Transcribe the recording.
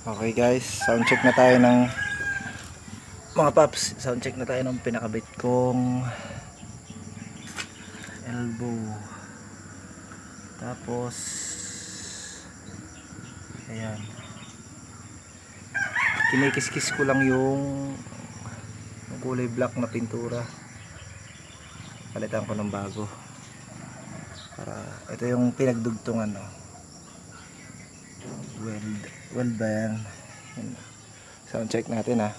Okay guys, sound check na tayo ng mga paps. Sound check na tayo ng pinakabit kong elbow. Tapos ayan, kinikis-kis ko lang yung kulay black na pintura. Palitan ko ng bago para ito yung pinagdugtungan, no? Weld ba yan? Sound check natin, ha.